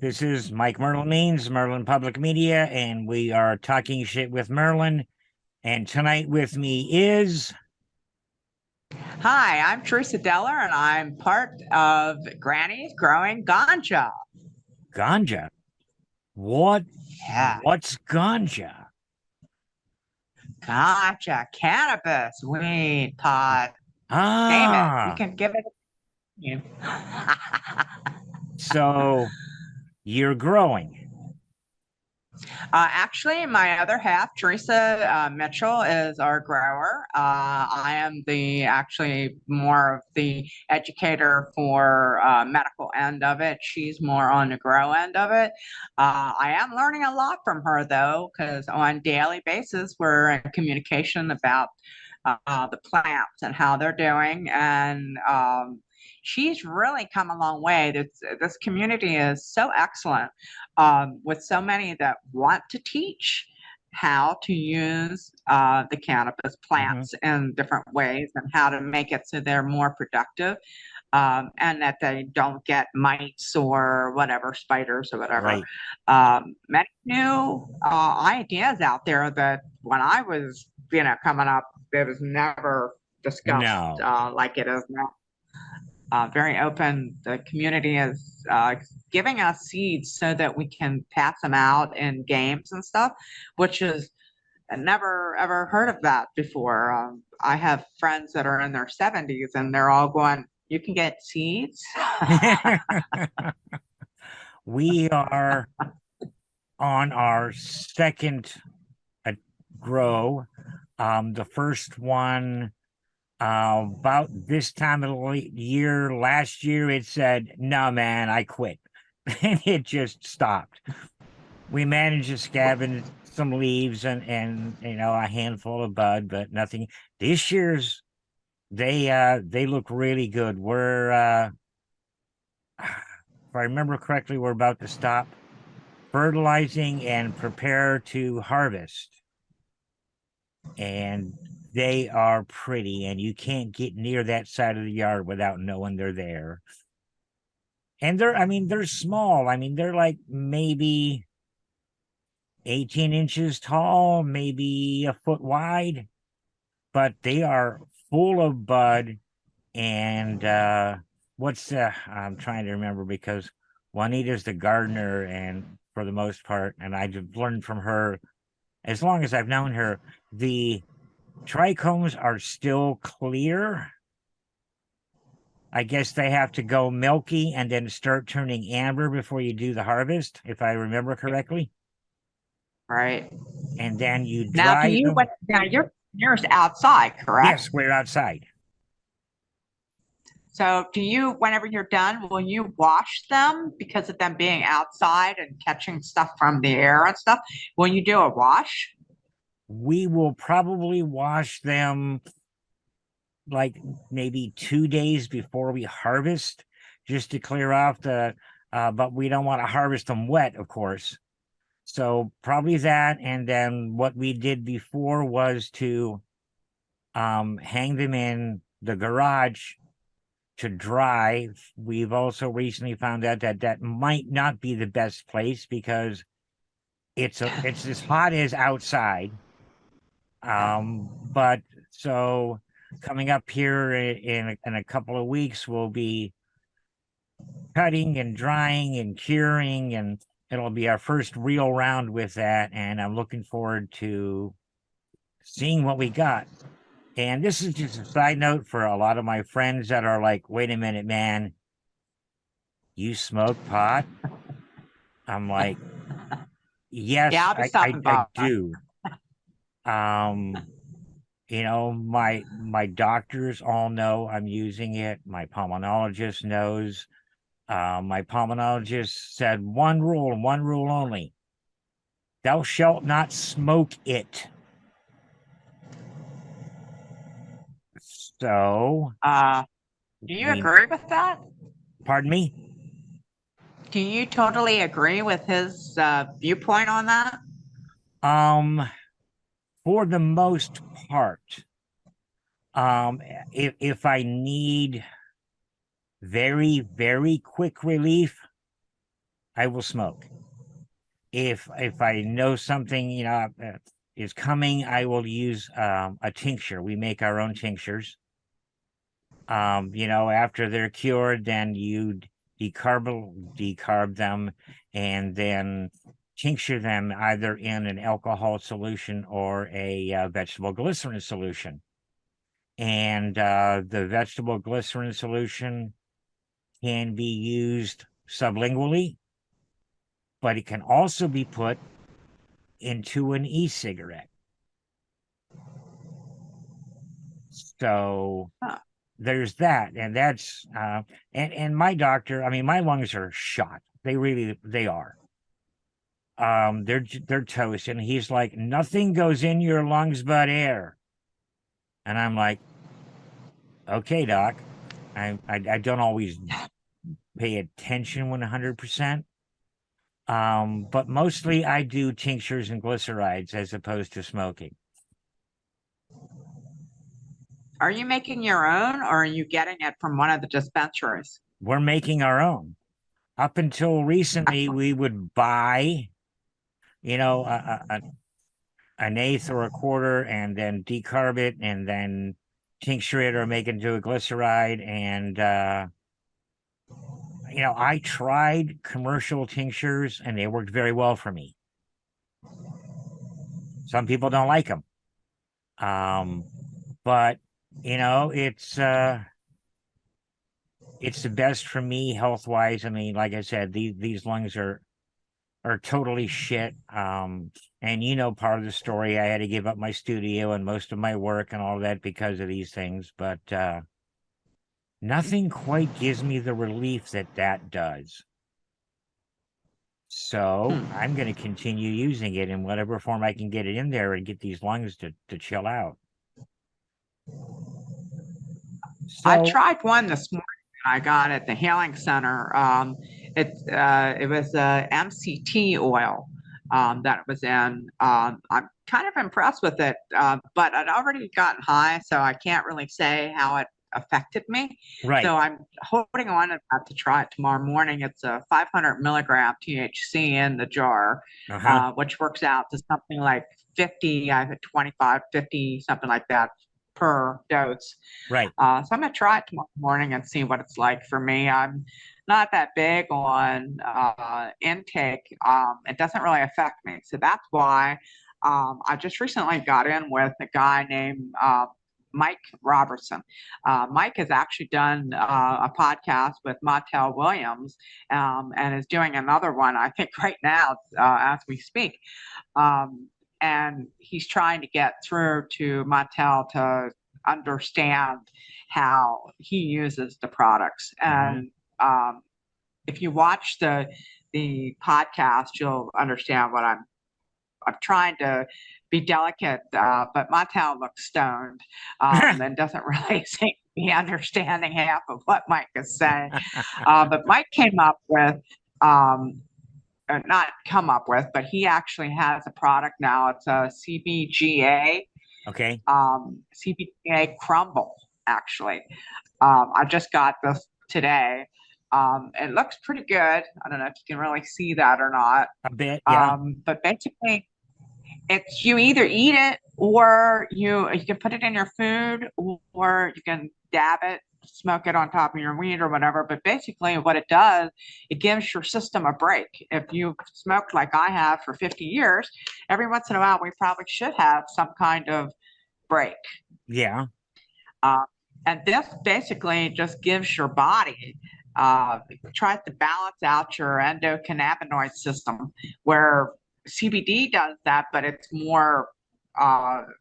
This is Mike Merlin Means, Merlin Public Media, and we are talking shit with Merlin. And tonight with me is Hi, I'm Teresa Deller, and I'm part of Grannies Growing Ganja. Ganja. What? Yeah, What's ganja? ganja, cannabis, weed, pot, name it. You Ah, can give it a name. so you're growing. Actually, my other half, Teresa Mitchell, is our grower. I am the actually more of the educator for medical end of it. She's more on the grow end of it. I am learning a lot from her though, because on daily basis we're in communication about the plants and how they're doing, and she's really come a long way. This community is so excellent, with so many that want to teach how to use the cannabis Mhm. plants in different ways and how to make it so they're more productive, and that they don't get mites or whatever, spiders or whatever. Right. Many new ideas out there that when I was, coming up, it was never discussed No. like it is now. Very open. The community is giving us seeds so that we can pass them out in games and stuff, which is I never ever heard of that before. I have friends that are in their 70s and they're all going, "You can get seeds." We are on our second uh, grow. The first one about this time of the year last year, it said, "No, man, I quit," and it just stopped. We managed to scavenge some leaves and a handful of bud, but nothing. This year's they look really good. We're if I remember correctly, we're about to stop fertilizing and prepare to harvest, and they are pretty, and you can't get near that side of the yard without knowing they're there. And they're small. I mean, they're like maybe 18 inches tall, maybe a foot wide, but they are full of bud. And I'm trying to remember because Juanita's the gardener, and for the most part, and I've learned from her as long as I've known her, the trichomes are still clear. I guess they have to go milky and then start turning amber before you do the harvest, if I remember correctly. Right. And then you Now, do dry you, them. now you're outside, correct? Yes, we're outside. So, do you, whenever you're done, will you wash them because of them being outside and catching stuff from the air and stuff? Will you do a wash? We will probably wash them like maybe 2 days before we harvest just to clear off but we don't want to harvest them wet, of course. So probably that. And then what we did before was to hang them in the garage to dry. We've also recently found out that that might not be the best place because it's as hot as outside. But so coming up here in a couple of weeks, we'll be cutting and drying and curing, and it'll be our first real round with that. And I'm looking forward to seeing what we got. And this is just a side note for a lot of my friends that are like, wait a minute, man, you smoke pot? I'm like, Yeah, yes, I'll be I stopping I by. do. Um, my doctors all know I'm using it. My pulmonologist knows. My pulmonologist said one rule and one rule only: thou shalt not smoke it. So Uh, do you we, agree with that? pardon me. Do you totally agree with his viewpoint on that? Um, for the most part, if I need very quick relief, I will smoke. If I know something, is coming, I will use a tincture. We make our own tinctures. After they're cured, then you decarb them and then tincture them either in an alcohol solution or a vegetable glycerin solution. And the vegetable glycerin solution can be used sublingually, but it can also be put into an e-cigarette. So Huh. there's that, and that's and my doctor, I mean, my lungs are shot. They are. They're toast, and he's like, nothing goes in your lungs but air. And I'm like, okay, doc. I don't always pay attention 100%. But mostly I do tinctures and glycerides as opposed to smoking. Are you making your own, or are you getting it from one of the dispensaries? We're making our own. Up until recently, Excellent. we would buy, you know, an eighth or a quarter and then decarb it and then tincture it or make it into a glyceride. And, I tried commercial tinctures and they worked very well for me. Some people don't like them. But it's the best for me health wise. I mean, like I said, these lungs are totally shit. And part of the story, I had to give up my studio and most of my work and all that because of these things. But nothing quite gives me the relief that does. So Hmm. I'm going to continue using it in whatever form I can get it in there and get these lungs to chill out. I So tried one this morning. I got at the Healing Center. It was MCT oil that it was in. I'm kind of impressed with it, but I'd already gotten high, so I can't really say how it affected me. right. So I'm holding on to that to try it tomorrow morning. It's a 500 milligram THC in the jar, Uh-huh. which works out to something like 50, I think 25, 50, something like that per dose. Right. So I'm gonna try it tomorrow morning and see what it's like for me. I'm not that big on intake. It doesn't really affect me, so that's why I just recently got in with a guy named Mike Robertson. Mike has actually done a podcast with Montel Williams and is doing another one, I think, right now as we speak. And he's trying to get through to Montel to understand how he uses the products. Hmm. And if you watch the podcast, you'll understand what I'm trying to be delicate, but Montel looks stoned and doesn't really seem to be understanding half of what Mike is saying. But Mike came up with not come up with, but he actually has a product now. It's a Okay. CBGA crumble, actually. I just got this today. It looks pretty good. I don't know if you can really see that or not. A bit. Yeah. But basically, it's you either eat it or you can put it in your food or you can dab it, smoke it on top of your weed or whatever. But basically, what it does, it gives your system a break. If you've smoked like I have for 50 years, every once in a while, we probably should have some kind of break. Yeah. Uh, and this basically just gives your body, tries to balance out your endocannabinoid system, where CBD does that, but it's more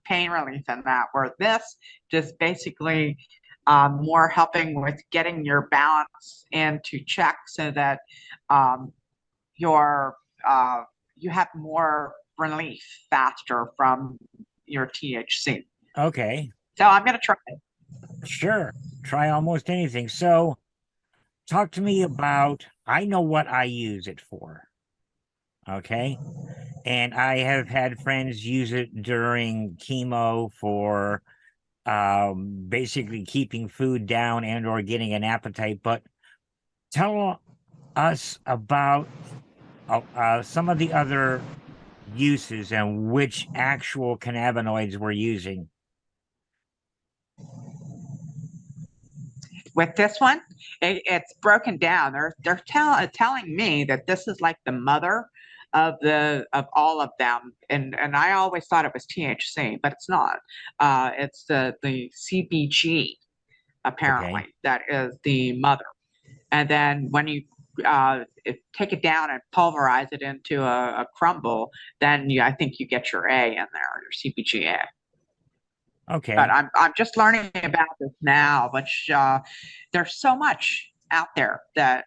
pain relief than that, where this just basically more helping with getting your balance into check so that um, your you have more relief faster from your THC. Okay. So I'm going to try it. Sure. Try almost anything. So talk to me about, I know what I use it for. Okay. And I have had friends use it during chemo for basically keeping food down and or getting an appetite. But tell us about some of the other uses and which actual cannabinoids we're using. With this one, it's broken down. They're telling me that this is like the mother of all of them, and I always thought it was THC, but it's not. It's the CBG Okay. apparently that is the mother. And then when you take it down and pulverize it into a crumble, then I think you get your A in there, your CBGA. But Okay. I'm just learning about this now, which there's so much out there that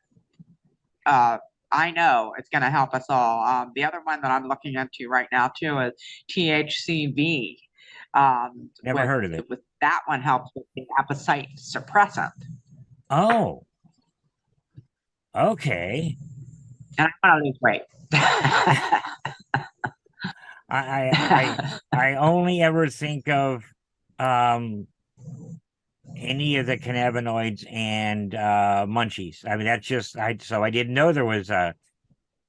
uh, I know it's going to help us all. The other one that I'm looking into right now too is THCV. Never heard of it. With that one helps with the appetite suppressant, Oh, okay. and I want to lose weight. I I only ever think of um any of the cannabinoids and munchies. I mean, that's just I so I didn't know there was a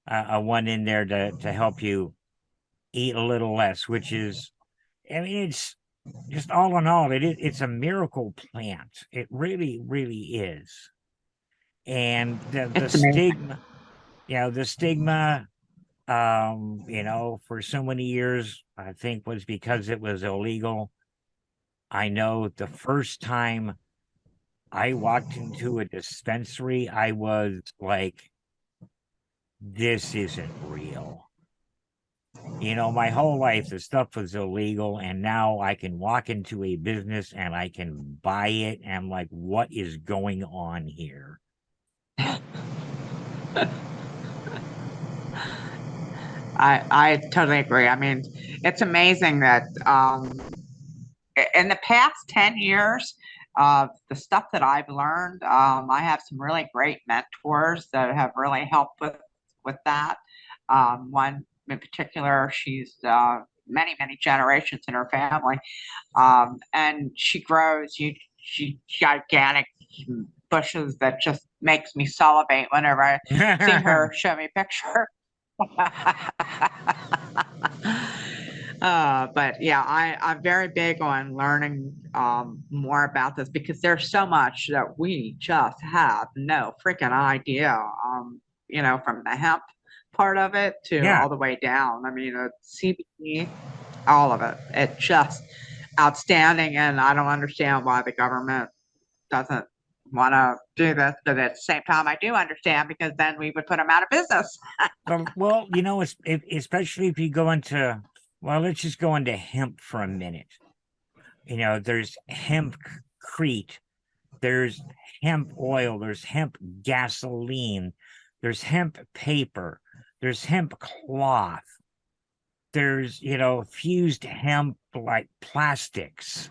one in there to help you eat a little less, which is I mean it's just all in all, it's a miracle plant. It really, really is. And the It's amazing. stigma, the stigma, for so many years, I think was because it was illegal. I know the first time I walked into a dispensary, I was like, this isn't real. My whole life, the stuff was illegal, and now I can walk into a business and I can buy it. And I'm like, what is going on here? I totally agree. I mean, it's amazing that in the past 10 years, the stuff that I've learned, I have some really great mentors that have really helped with that. One in particular, she's many, many generations in her family, and she grows she gigantic bushes that just makes me salivate whenever I see her show me a picture. But yeah, I'm very big on learning more about this because there's so much that we just have no freaking idea. From the hemp part of it to Yeah. all the way down. I mean, CBD, all of it. It's just outstanding, and I don't understand why the government doesn't want to do this. But at the same time, I do understand because then we would put them out of business. Well, especially if you go into, well, let's just go into hemp for a minute. There's hempcrete, there's hemp oil, there's hemp gasoline, there's hemp paper, there's hemp cloth, there's, fused hemp like plastics.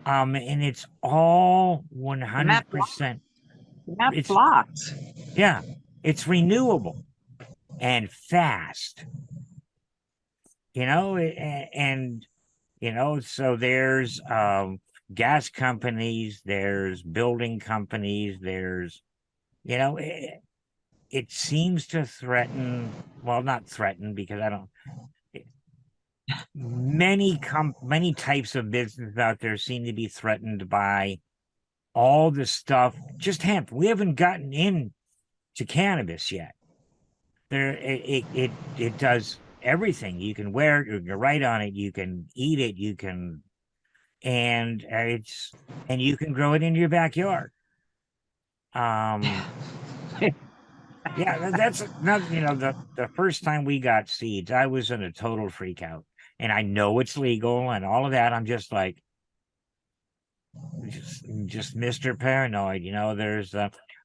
And it's all Hemp, 100%. hemp It's, blocks. yeah, it's renewable and fast, and so there's gas companies, there's building companies, there's it seems to threaten, well, not threaten because I don't many types of business out there seem to be threatened by all the stuff, just hemp. We haven't gotten into cannabis yet. It does everything. You can wear it, you can write on it, you can eat it, you can and you can grow it in your backyard. Um, yeah, that's not the first time we got seeds, I was in a total freak out, and I know it's legal and all of that. I'm just like, just Mr. Paranoid. There's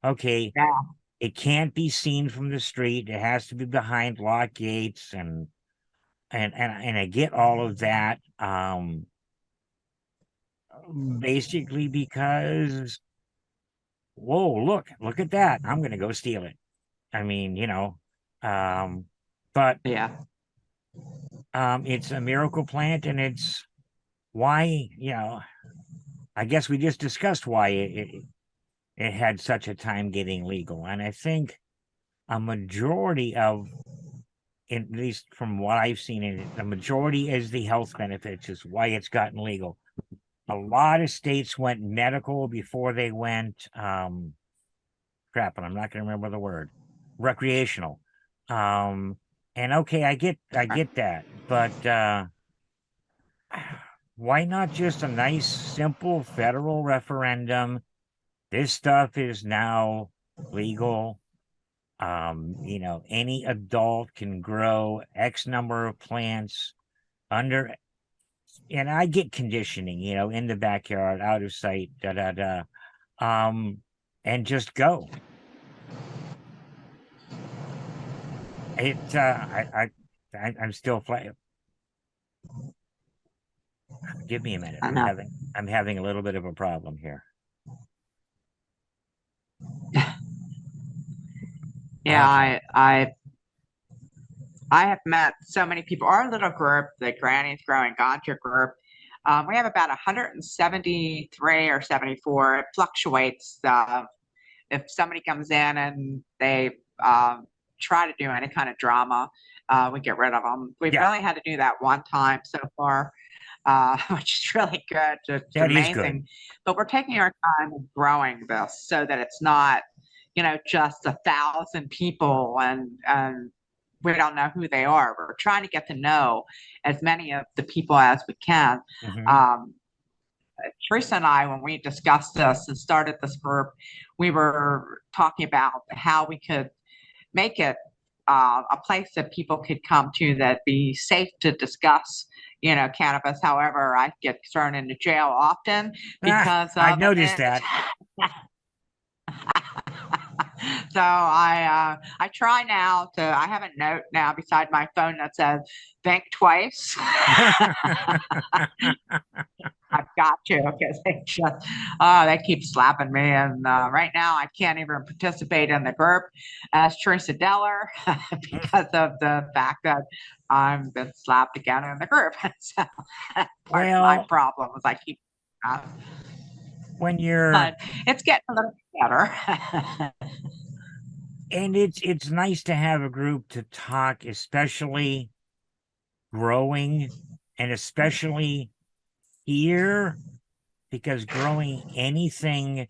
okay, Yeah. it can't be seen from the street. It has to be behind locked gates, and I get all of that. Basically because, whoa, look at that. I'm gonna go steal it. I mean, um, but Yeah. it's a miracle plant, and it's why, I guess we just discussed why it had such a time getting legal. And I think a majority of, at least from what I've seen in it, the majority is the health benefits, is why it's gotten legal. A lot of states went medical before they went crap, and I'm not going to remember the word, recreational. Um, and okay, I get that, but why not just a nice, simple federal referendum? This stuff is now legal. Any adult can grow X number of plants under, and I get conditioning, in the backyard, out of sight, da da da. Um, and just go. I'm still flat. Give me a minute. I I'm know. having I'm having a little bit of a problem here. Yeah, Okay. I have met so many people. Our little group, the Grannies Growing Ganja group, we have about 173 or 74. It fluctuates. If somebody comes in and they try to do any kind of drama, we get rid of them. We've Yeah, only had to do that one time so far, which is really good. It's that is good. amazing. But we're taking our time growing this so that it's not, just 1,000 people and we don't know who they are. We're trying to get to know as many of the people as we can. Hmm. Um, Teresa and I, when we discussed this and started this group, we were talking about how we could make it a place that people could come to that be safe to discuss, cannabis. However, I get thrown into jail often because I've of noticed it. that. So I try now to. I have a note now beside my phone that says "Think twice." I've got to because they just they keep slapping me, and right now I can't even participate in the group as Teresa Deller because of the fact that I've been slapped again in the group. So that's part of my Well, problem is I keep, uh, when you're but it's getting a little better. and it's nice to have a group to talk, especially growing, and especially here, because growing anything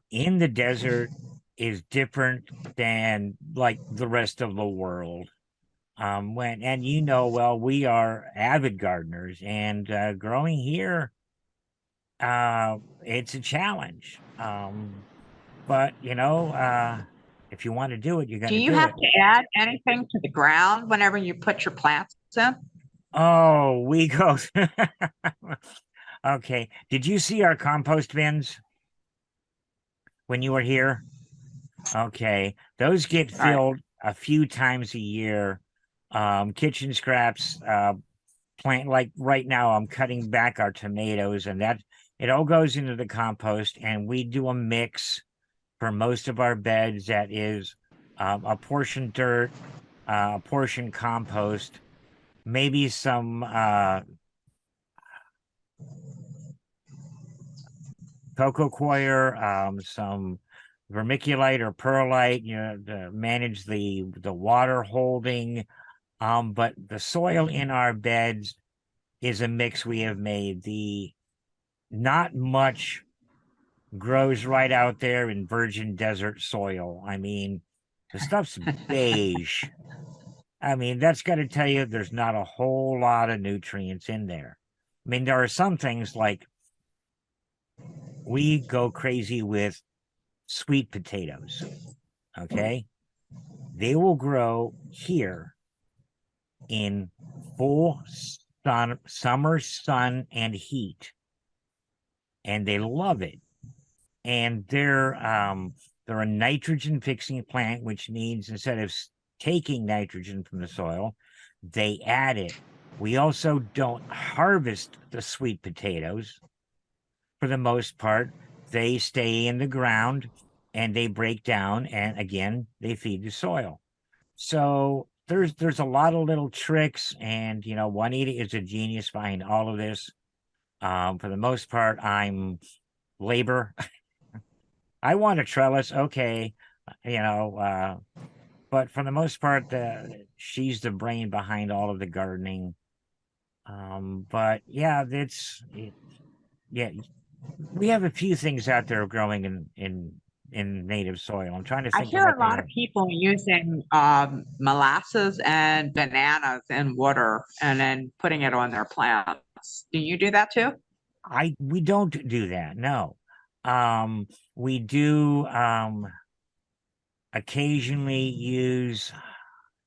in the desert is different than like the rest of the world. When and well, we are avid gardeners, and growing here, it's a challenge. But if you want to do it, you're going Do to you do have it. to add anything to the ground whenever you put your plants in? Oh, we go. Okay. Did you see our compost bins when you were here? Okay. Those get All right. filled a few times a year. Kitchen scraps, plant, like right now, I'm cutting back our tomatoes, and that it all goes into the compost, and we do a mix for most of our beds that is a portion dirt, a portion compost, maybe some cocoa coir, some vermiculite or perlite, to manage the water holding. But the soil in our beds is a mix we have made. The Not much grows right out there in virgin desert soil. I mean, the stuff's beige. I mean, that's got to tell you there's not a whole lot of nutrients in there. I mean, there are some things like we go crazy with sweet potatoes. Okay. They will grow here in full summer sun and heat, and they love it. And they're a nitrogen fixing plant, which means instead of taking nitrogen from the soil, they add it. We also don't harvest the sweet potatoes for the most part. They stay in the ground and they break down, and again, they feed the soil. So there's a lot of little tricks, and Juanita is a genius behind all of this. For the most part, I'm labor. I want a trellis, okay. You know, uh, but for the most part, she's the brain behind all of the gardening. But yeah, yeah, we have a few things out there growing in native soil. I'm trying to I think of hear what a they lot of are. people using molasses and bananas in water and then putting it on their plants. Do you do that too? We don't do that. No. We do occasionally use,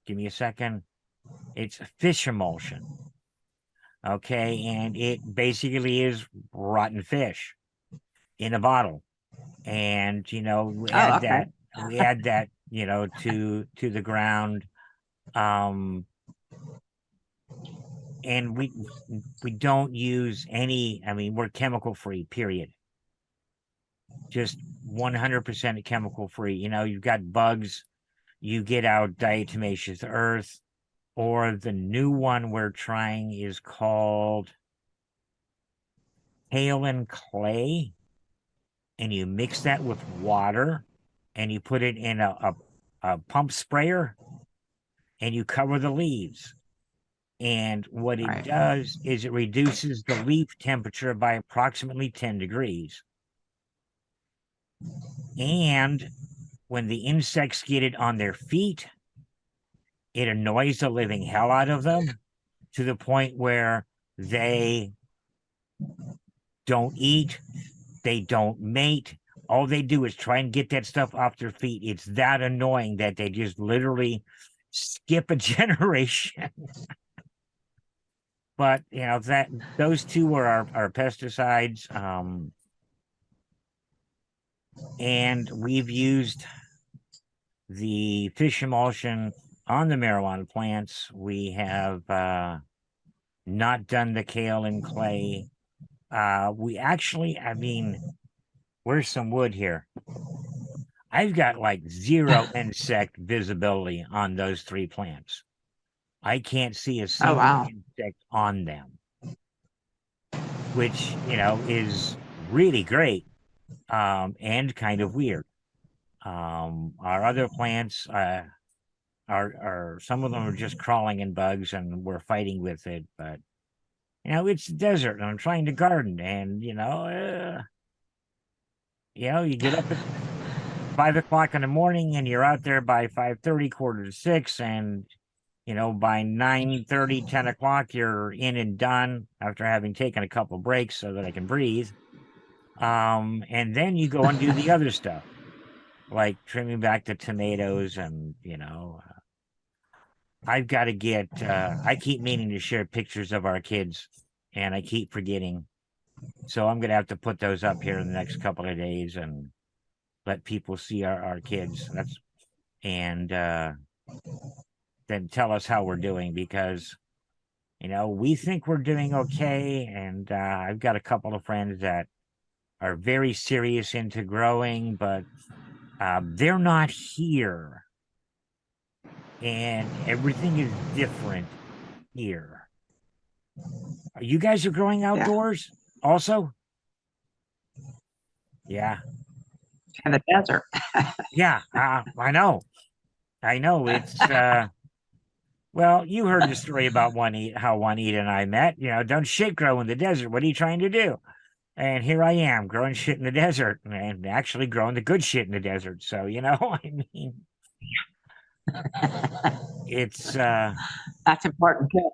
give me a second. It's fish emulsion. Okay, and it basically is rotten fish in a bottle. And Oh, okay. we add that, to the ground. Um and we don't use any, I mean, we're chemical free, period. Just 100% chemical free. You've got bugs, you get out diatomaceous earth, or the new one we're trying is called hail and clay, and you mix that with water and you put it in a pump sprayer and you cover the leaves. And what it Right. does is it reduces the leaf temperature by approximately 10 degrees. And when the insects get it on their feet, it annoys the living hell out of them to the point where they don't eat, they don't mate. All they do is try and get that stuff off their feet. It's that annoying that they just literally skip a generation. But that those two are our pesticides. And we've used the fish emulsion on the marijuana plants. We have not done the kale and clay. We actually, I mean, where's some wood here? I've got like zero insect visibility on those three plants. I can't see a Oh, single wow. insect on them, which, is really great, and kind of weird. Our other plants, are some of them are just crawling in bugs and we're fighting with it, but it's desert and I'm trying to garden, and you get up at 5 o'clock in the morning and you're out there by 5:30, quarter to 6, and by 9:30, 10 o'clock, you're in and done after having taken a couple breaks so that I can breathe. And then you go and do the other stuff, like trimming back the tomatoes, and I've got to get, I keep meaning to share pictures of our kids and I keep forgetting. So I'm going to have to put those up here in the next couple of days and let people see our kids. And then tell us how we're doing, because, we think we're doing okay. And I've got a couple of friends that are very serious into growing, but they're not here. And everything is different here. You guys are growing Yeah. outdoors also? Yeah. In the desert. Yeah. I know. I know. It's, well, you heard the story about how Juanita and I met. Don't shit grow in the desert. What are you trying to do? And here I am growing shit in the desert, and actually growing the good shit in the desert. So, I mean, it's, That's important too.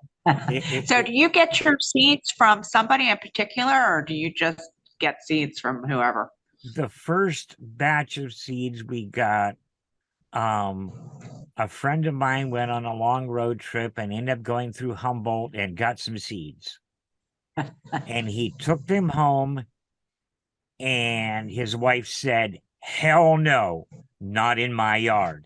So, it do you get your seeds from somebody in particular, or do you just get seeds from whoever? the first batch of seeds we got, um, a friend of mine went on a long road trip and ended up going through Humboldt and got some seeds. And he took them home, and his wife said, "Hell no, not in my yard."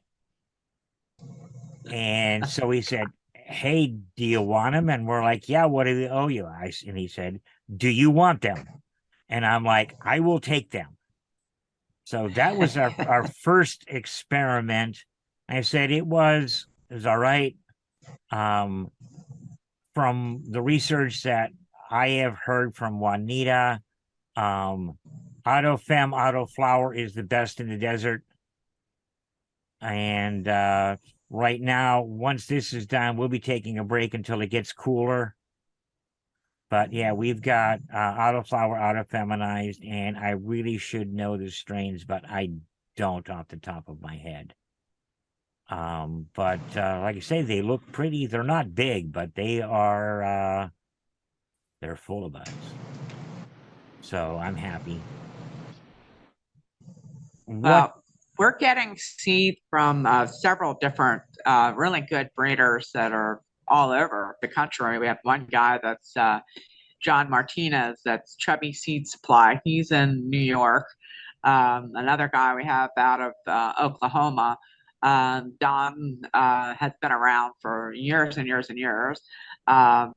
And so he said, "Hey, do you want them?" And we're like, "Yeah, what do we owe you?" And he said, "Do you want them?" And I'm like, "I will take them." So that was our first experiment. I said it was all right. Um, from the research that I have heard from Juanita, autoflower is the best in the desert. And right now, once this is done, we'll be taking a break until it gets cooler. But yeah, we've got autoflower, auto-feminized, and I really should know the strains, but I don't off the top of my head. But like I say, they look pretty. They're not big, but they're full of buds. So I'm happy. What? Well, we're getting seed from several different really good breeders that are all over the country. We have one guy that's John Martinez, that's Chubby Seed Supply. He's in New York. Another guy we have out of Oklahoma. Don has been around for years and years and years. Um,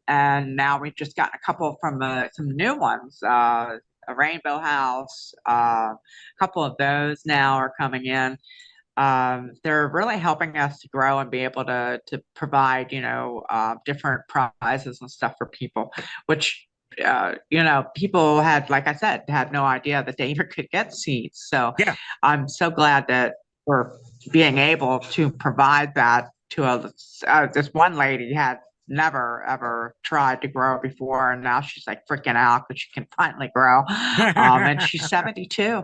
and now we've just gotten a couple from some new ones. A Rainbow House, a couple of those now are coming in. They're really helping us to grow and be able to provide, different prizes and stuff for people, which people had, like I said, had no idea that they even could get seeds. So Yeah. I'm so glad that we're being able to provide that to this one lady had never ever tried to grow before, and now she's like freaking out because she can finally grow. And she's 72.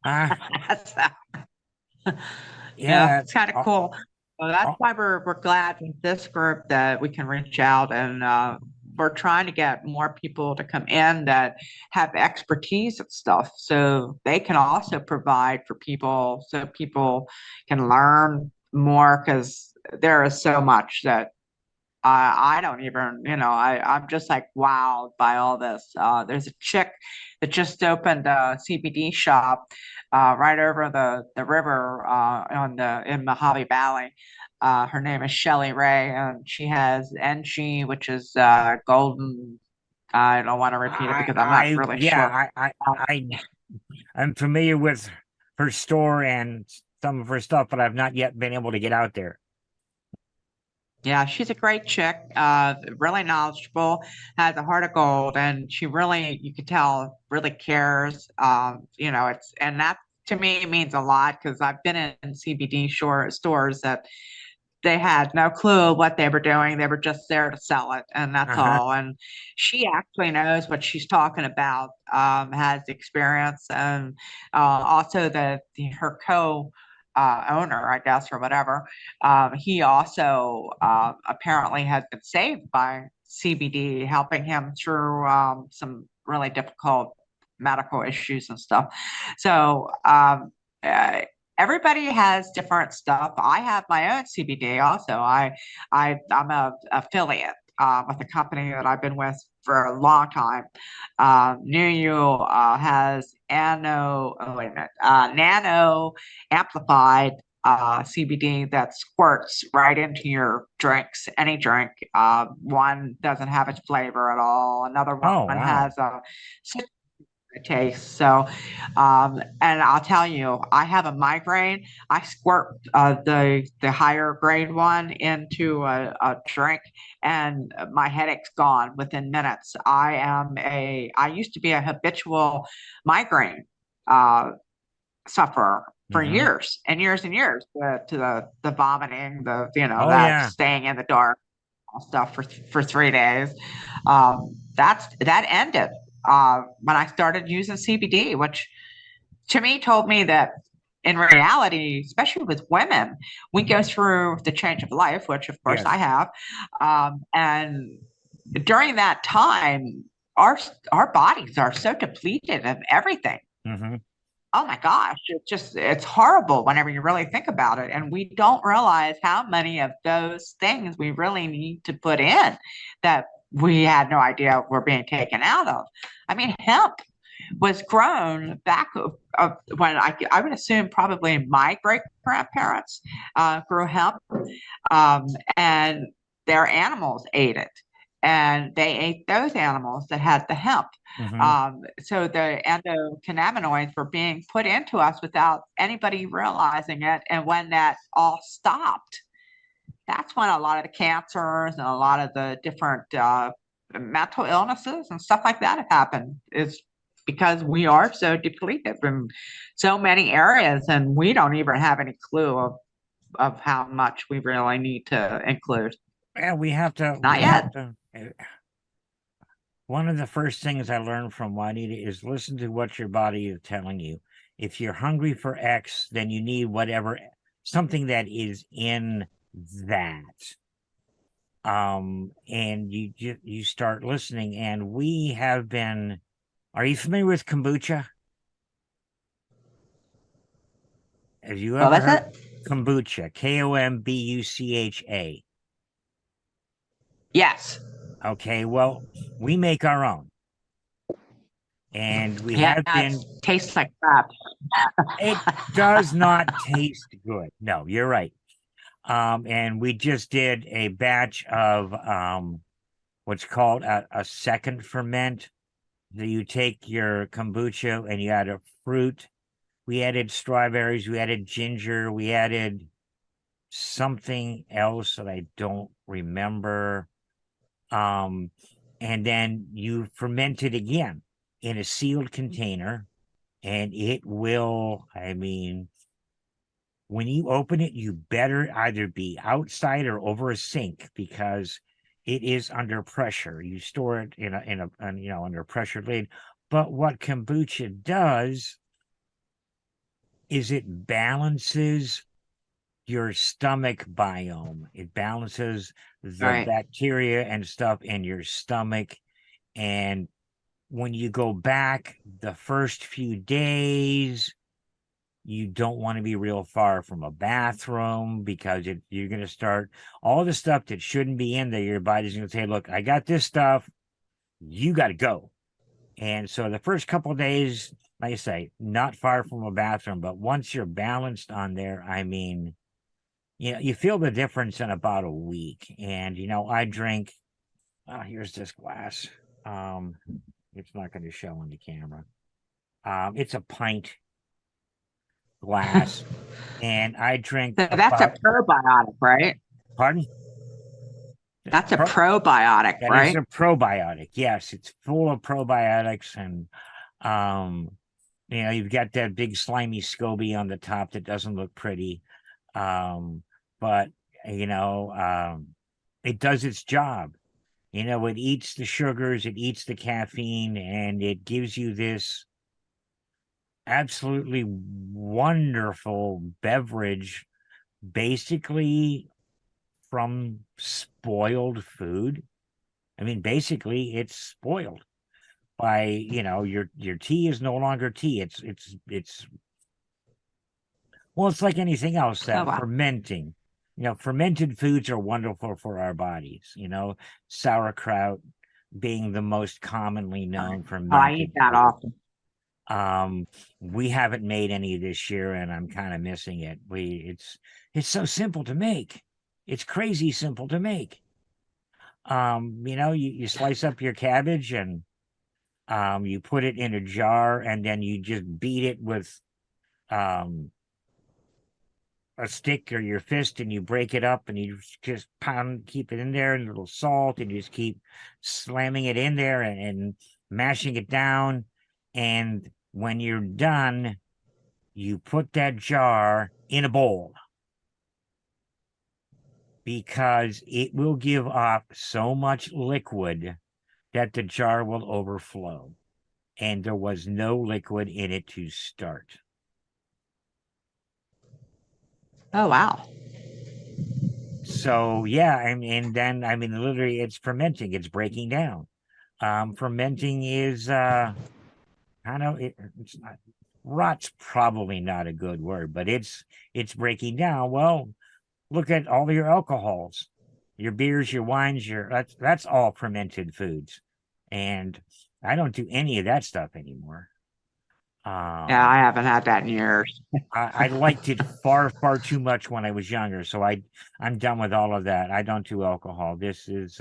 So, yeah, Yeah. it's kind of uh, cool. So that's uh, why we're glad with this group that we can reach out, and we're trying to get more people to come in that have expertise and stuff, so they can also provide for people, so people can learn more because there is so much that I don't even, I'm just like wowed by all this. There's a chick that just opened a CBD shop right over the river in Mojave Valley. Her name is Shelly Ray, and she has NG, which is golden. I don't want to repeat it because I'm not really yeah, sure. I'm familiar with her store and some of her stuff, but I've not yet been able to get out there. Yeah, she's a great chick, really knowledgeable, has a heart of gold, and she really, you could tell, really cares. And that to me means a lot because I've been in CBD stores that they had no clue what they were doing. They were just there to sell it, and that's Uh-huh. all. And she actually knows what she's talking about, has experience, and also her co owner, I guess, or whatever. He also apparently has been saved by CBD, helping him through some really difficult medical issues and stuff. So uh, everybody has different stuff. I have my own CBD also. I'm a affiliate with a company that I've been with for a long time. New You has wait a minute, nano amplified CBD that squirts right into your drinks, any drink. One doesn't have its flavor at all. Another Oh, one wow. has a taste. So, and I'll tell you, I have a migraine. I squirt the higher grade one into a drink, and my headache's gone within minutes. I used to be a habitual migraine uh, sufferer for Hmm. years and years and years. To the vomiting, Oh, that yeah. staying in the dark stuff for 3 days. That ended when I started using CBD, which to me told me that in reality, especially with women, we go through the change of life, which of course I Yes. have, and during that time, our our bodies are so depleted of everything. Hmm. Oh my gosh, it's horrible whenever you really think about it. And we don't realize how many of those things we really need to put in that we had no idea were being taken out of. I mean, hemp was grown back when I would assume probably my great grandparents grew hemp, um, and their animals ate it. And they ate those animals that had the hemp. Hmm. So the endocannabinoids were being put into us without anybody realizing it. And when that all stopped, that's when a lot of the cancers and a lot of the different mental illnesses and stuff like that have happened. Is because we are so depleted in so many areas, and we don't even have any clue of. of how much we really need to include. Yeah, we have to. Not We have yet. to. One of the first things I learned from Juanita is listen to what your body is telling you. If you're hungry for X, then you need whatever something that is in that. And you start listening. And we have been. Are you familiar with kombucha? Have you What ever was heard it? kombucha? Kombucha. Yes. Okay, well, we make our own, and we Yeah, have it been. tastes like crap. It does not taste good. No, you're right. And we just did a batch of what's called a second ferment. So you take your kombucha and you add a fruit. We added strawberries, we added ginger, we added something else that I don't remember. Um, and then you ferment it again in a sealed container, and it will, I mean, when you open it, you better either be outside or over a sink because it is under pressure. You store it under a pressure lid. But what kombucha does is it balances your stomach biome. It balances the Right. bacteria and stuff in your stomach. And when you go back the first few days, you don't want to be real far from a bathroom because you're going to start all the stuff that shouldn't be in there. Your body's going to say, look, I got this stuff. You got to go. And so the first couple of days, like I say, not far from a bathroom, but once you're balanced on there, I mean, you feel the difference in about a week. And, I drink, here's this glass. Um, it's not going to show on the camera. It's a pint glass, and I drink So that's a about, probiotic, right? pardon? That's a Pro, probiotic, that is right? a probiotic. Yes, it's full of probiotics, and um, you've got that big slimy SCOBY on the top that doesn't look pretty. But you know, um, it does its job. It eats the sugars, it eats the caffeine, and it gives you this absolutely wonderful beverage, basically from spoiled food. I mean, basically, it's spoiled by your tea is no longer tea. It's well, it's like anything else Oh that wow. fermenting. Fermented foods are wonderful for our bodies. Sauerkraut being the most commonly known Oh, I eat fermented that food. often. Um, we haven't made any this year, and I'm kind of missing it. It's so simple to make. It's crazy simple to make. You slice up your cabbage and you put it in a jar, and then you just beat it with um a stick or your fist, and you break it up, and you just pound, keep it in there, and a little salt, and you just keep slamming it in there and mashing it down. And when you're done, you put that jar in a bowl because it will give off so much liquid that the jar will overflow. And there was no liquid in it to start. Oh wow. So yeah, and then I mean literally it's fermenting, it's breaking down. Fermenting is I know it's not rot's probably not a good word, but it's breaking down. Well, look at all your alcohols, your beers, your wines, your that's all fermented foods. And I don't do any of that stuff anymore. Yeah, I Um haven't had that in years. I liked it far, far too much when I was younger. So I'm done with all of that. I don't do alcohol. This is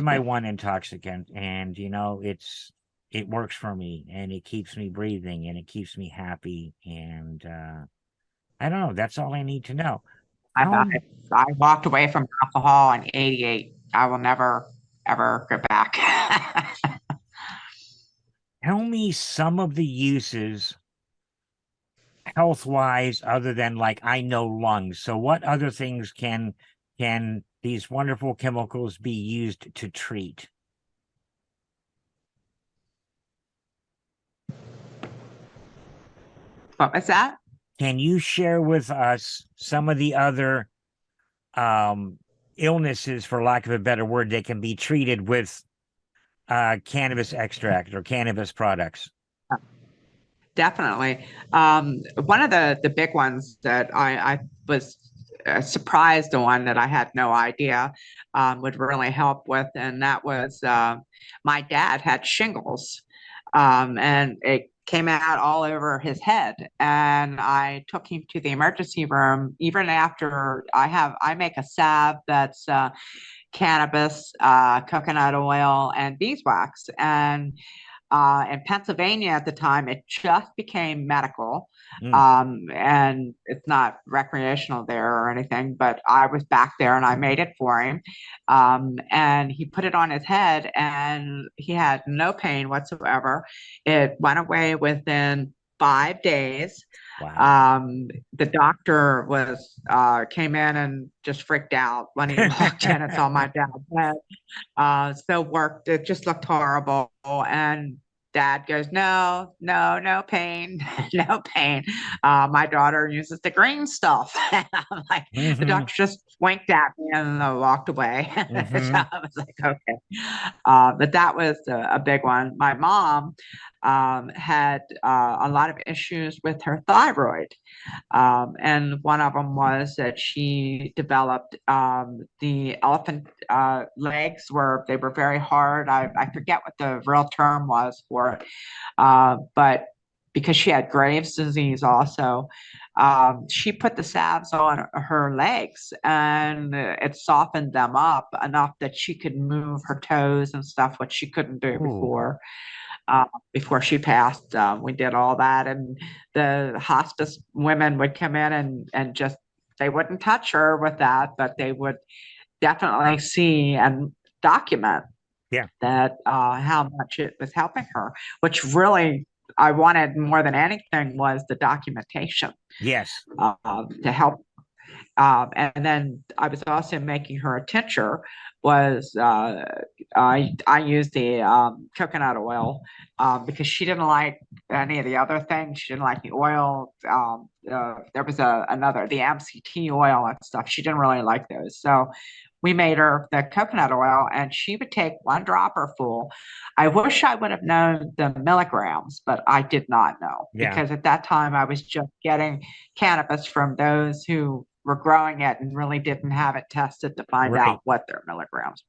my one intoxicant, and it works for me, and it keeps me breathing, and it keeps me happy, and I don't know. That's all I need to know. I, Tell I me, I walked away from alcohol in '88. I will never ever go back. tell me some of the uses. health wise, other than like I know lungs. So what other things can these wonderful chemicals be used to treat? What was that? Can you share with us some of the other um illnesses, for lack of a better word, that can be treated with cannabis extract or cannabis products? Definitely. One of the big ones that I was surprised on that I had no idea would really help with, and that was my dad had shingles, and it came out all over his head. And I took him to the emergency room. Even after I make a salve that's cannabis, coconut oil, and beeswax, and in Pennsylvania at the time, it just became medical. Mm, And it's not recreational there or anything, but I was back there and I made it for him. And he put it on his head and he had no pain whatsoever. It went away within 5 days. wow. The doctor was came in and just freaked out when he walked in and saw my dad. So worked, it just looked horrible. And dad goes, no, no, no pain, no pain. My daughter uses the green stuff. And I'm like, the Mm-hmm. doctor just winked at me and walked away. So Mm-hmm. I was like, okay. But that was a big one. My mom had a lot of issues with her thyroid. And one of them was that she developed the elephant legs were they were very hard. I forget what the real term was for it, but because she had Graves' disease also, she put the salves on her legs and it softened them up enough that she could move her toes and stuff, which she couldn't do Ooh, uh, before she passed. We did all that, and the hospice women would come in and just they wouldn't touch her with that, but they would definitely see and document yeah. that how much it was helping her, which really I wanted more than anything was the documentation Yes. to help. And then I was also making her a tincture. Was I used the coconut oil because she didn't like any of the other things. She didn't like the oil. There was another the MCT oil and stuff. She didn't really like those. So we made her the coconut oil, and she would take one dropper full. I wish I would have known the milligrams, but I did not know Yeah. because at that time I was just getting cannabis from those who were growing it and really didn't have it tested to find out Right. what their milligrams.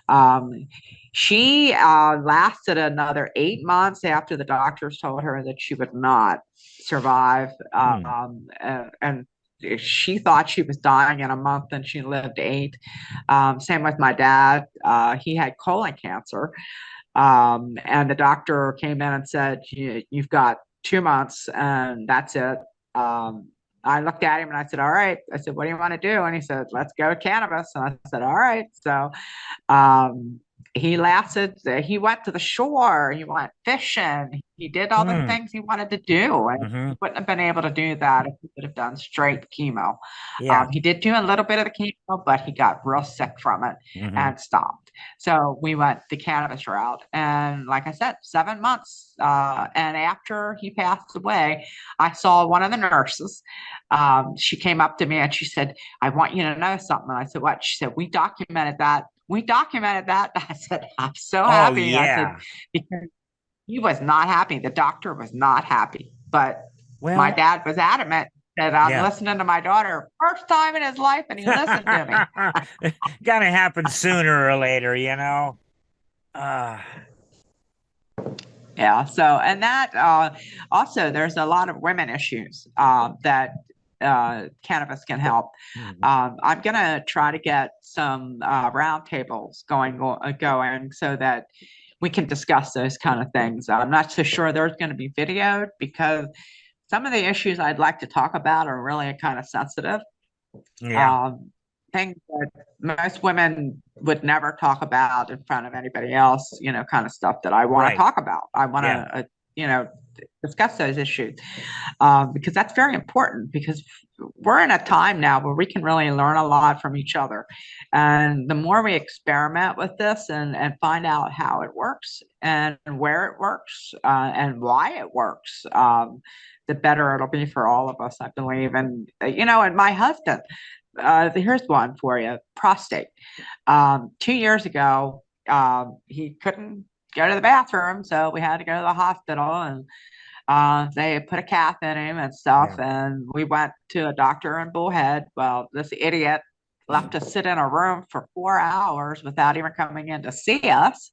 Um, she lasted another 8 months after the doctors told her that she would not survive. Hmm. And she thought she was dying in a month and she lived 8. Same with my dad. He had colon cancer. And the doctor came in and said, you've got 2 months and that's it. Um, I looked at him and I said, all right. I said, what do you want to do? And he said, let's go cannabis. And I said, all right. So um, he lasted, he went to the shore, he went fishing, he did all the Hmm. things he wanted to do. And Mm-hmm. he wouldn't have been able to do that if he would have done straight chemo. Yeah. He did do a little bit of the chemo, but he got real sick from it Mm-hmm. and stopped. So we went the cannabis route. And like I said, 7 months. And after he passed away, I saw one of the nurses. She came up to me and she said, I want you to know something. And I said, what? She said, we documented that. We documented that. I said, I'm so Oh happy. I said, yeah. because he was not happy. The doctor was not happy. But my Well, dad was adamant that I'm yeah. listening to my daughter first time in his life, and he listened to me. Gotta happen sooner or later, you know. Uh Yeah. So, and that also, there's a lot of women issues that cannabis can help. mhm. I'm going to try to get some roundtables going so that we can discuss those kind of things. I'm not so sure there's going to be videoed because some of the issues I'd like to talk about are really kind of sensitive. Yeah. Um, Things that most women would never talk about in front of anybody else, kind of stuff that I want to Right. talk about. I want Yeah. to, you know, discuss those issues, because that's very important, because we're in a time now where we can really learn a lot from each other. And the more we experiment with this and find out how it works and where it works, and why it works, the better it'll be for all of us, I believe. And, and my husband, here's one for you: prostate. 2 years ago, he couldn't go to the bathroom, so we had to go to the hospital, and they put a cath in him and stuff, Yeah. and we went to a doctor in Bullhead. Well, this idiot left us sit in a room for 4 hours without even coming in to see us.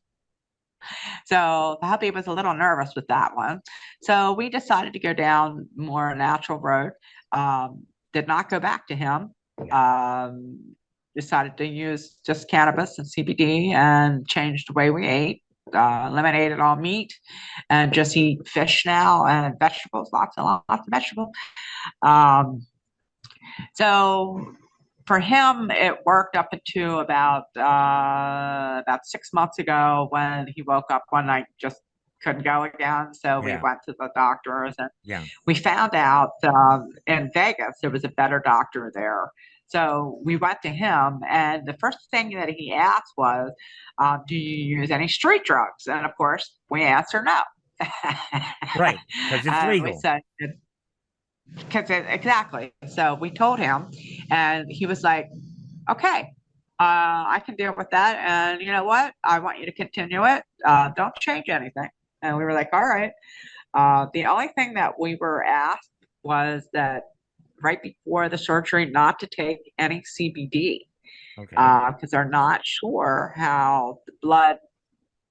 So the hubby was a little nervous with that one. So we decided to go down more natural road. Did not go back to him. Decided to use just cannabis and CBD and changed the way we ate. Eliminated all meat and just eat fish now and vegetables, lots of vegetables. Um, so for him, it worked up into about 6 months ago, when he woke up one night, just couldn't go again. So we Yeah. went to the doctors, and Yeah. we found out in Vegas there was a better doctor there. So we went to him, and the first thing that he asked was, "Do you use any street drugs?" And of course, we answered no. Right. Because it's And we legal. said, exactly. So we told him, and he was like, "Okay, I can deal with that. And you know what? I want you to continue it. Don't change anything." And we were like, "All right." The only thing that we were asked was that right before the surgery, not to take any CBD, Okay. because they're not sure how the blood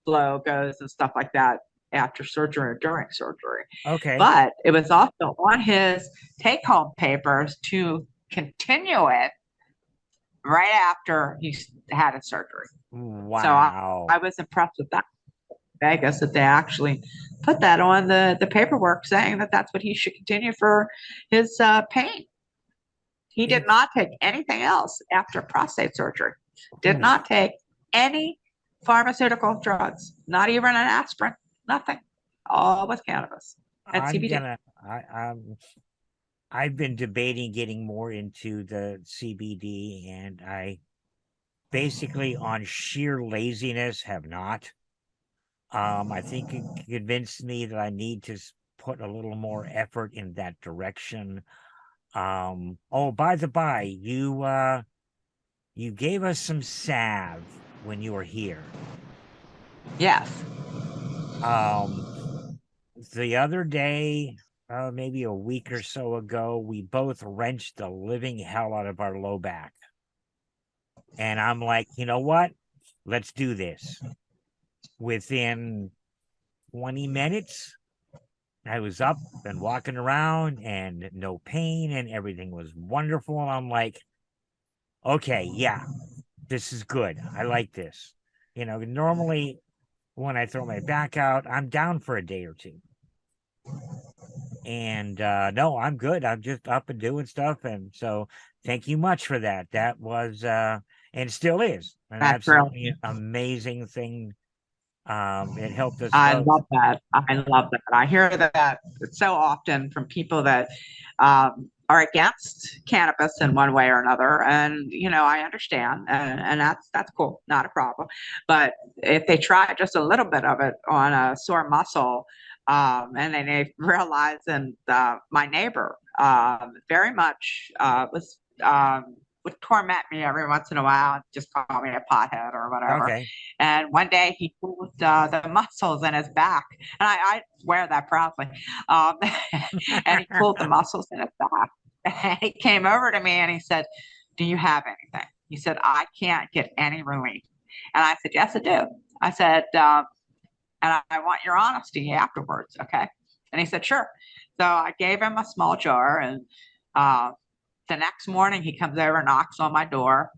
flow goes and stuff like that after surgery or during surgery. Okay. But it was also on his take home papers to continue it right after he had his surgery. So Wow. I was impressed with that. Vegas, that they actually put that on the paperwork, saying that that's what he should continue for his pain. He did It's not take anything else after prostate surgery. Did oof. not take any pharmaceutical drugs, not even an aspirin, nothing. All with cannabis and I'm CBD. gonna I've been debating getting more into the CBD, and I basically, on sheer laziness, have not. I think it convinced me that I need to put a little more effort in that direction. Oh, by the by, you gave us some salve when you were here. Yes. Um, the other day, maybe a week or so ago, we both wrenched the living hell out of our low back. And I'm like, you know what? Let's do this. Within 20 minutes, I was up and walking around and no pain, and everything was wonderful. And I'm like, okay, yeah, this is good. I like this. Normally when I throw my back out, I'm down for a day or two. And no, I'm good. I'm just up and doing stuff. And so thank you much for that. That was and still is an That's really, absolutely amazing thing. It helped us I both. love that. I love that. I hear that so often from people that are against cannabis in one way or another, and I understand, and that's cool, not a problem. But if they try just a little bit of it on a sore muscle, and then they realize, and my neighbor very much would torment me every once in a while and just call me a pothead or whatever. Okay. And one day he pulled the muscles in his back, and I swear that proudly. Um, and he pulled the muscles in his back. And he came over to me and he said, "Do you have anything?" He said, "I can't get any relief." And I said, "Yes, I do." I said, "And I want your honesty afterwards, okay?" And he said, "Sure." So I gave him a small jar, and uh, the next morning he comes over, knocks on my door,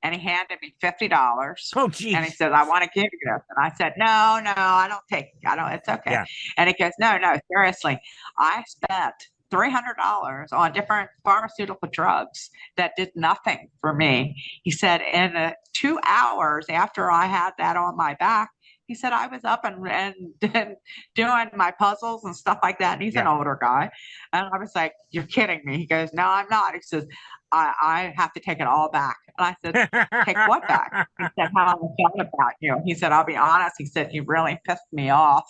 and he handed me $50. Oh, And he geez. said, "I want to give you this." And I said, "No, no, I don't take it. I don't, it's okay." Yeah. And he goes, "No, no, seriously. I spent $300 on different pharmaceutical drugs that did nothing for me." He said, "In 2 hours after I had that on my back, He said, I was up and doing my puzzles and stuff like that. And he's an Yeah. older guy. And I was like, you're kidding me. He goes, no, I'm not. He says, I have to take it all back. And I said, take what back? He said, how I felt about you. He said, I'll be honest. He said, you really pissed me off.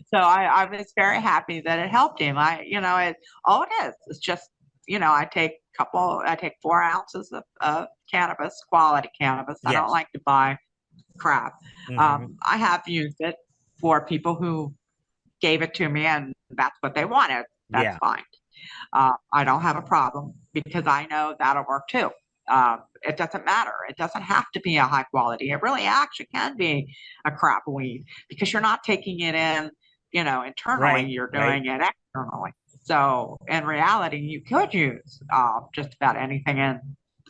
So I was very happy that it helped him. All it is, it's just, I take 4 ounces of cannabis, quality cannabis. I don't Yes. like to buy crap. Hmm. I have used it for people who gave it to me and that's what they wanted. That's Yeah. fine. I don't have a problem because I know that'll work too. It doesn't matter. It doesn't have to be a high quality. It really actually can be a crap weed because you're not taking it in, internally, Right. you're Right. doing it externally. So in reality, you could use just about anything. And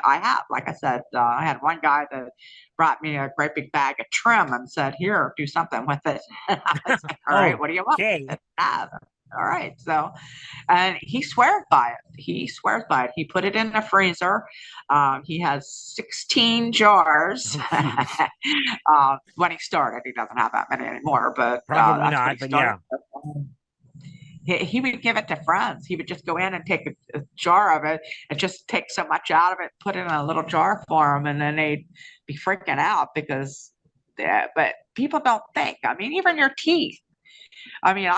I have, like I said, I had one guy that brought me a great big bag of trim and said, "Here, do something with it." And I was like, "All right, what do you want?" Okay. All right, so and he swears by it. He swears by it. He put it in the freezer. He has 16 jars. Oh, geez. When he started, he doesn't have that many anymore, but Probably that's what he not, but started yeah. with. He would give it to friends. He would just go in and take a jar of it and just take so much out of it, put it in a little jar for them, and then they'd be freaking out because, yeah, but people don't think. I mean, even your teeth. I mean,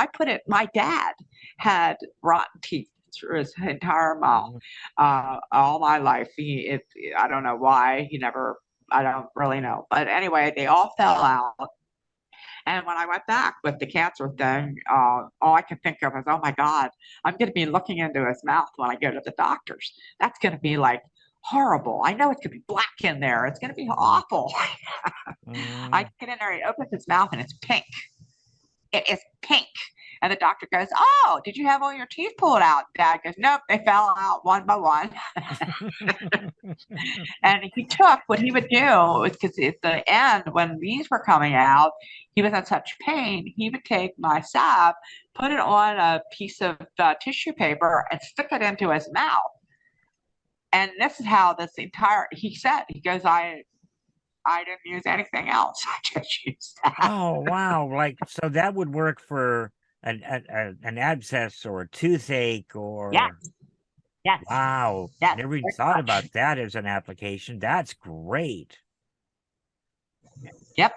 my dad had rotten teeth through his entire mouth, Mhm. all my life. I don't know why I don't really know. But anyway, they all fell out. And when I went back with the cancer thing, all I could think of was, oh my God, I'm going to be looking into his mouth when I go to the doctors. That's going to be like horrible. I know it's going to be black in there. It's going to be awful. I Mm. get in there, he opens his mouth and it's pink. It is pink. And the doctor goes, oh, did you have all your teeth pulled out? Dad goes, nope, they fell out one by one. And he took what he would do because at the end, when these were coming out, he was in such pain. He would take my salve, put it on a piece of tissue paper, and stick it into his mouth. And this is how he said, he goes, I didn't use anything else. I just used that. Oh, wow. Like, so that would work for an abscess or a toothache Yes, or, yes, wow. yes, Never even very thought much. about that as an application. That's great. Yep.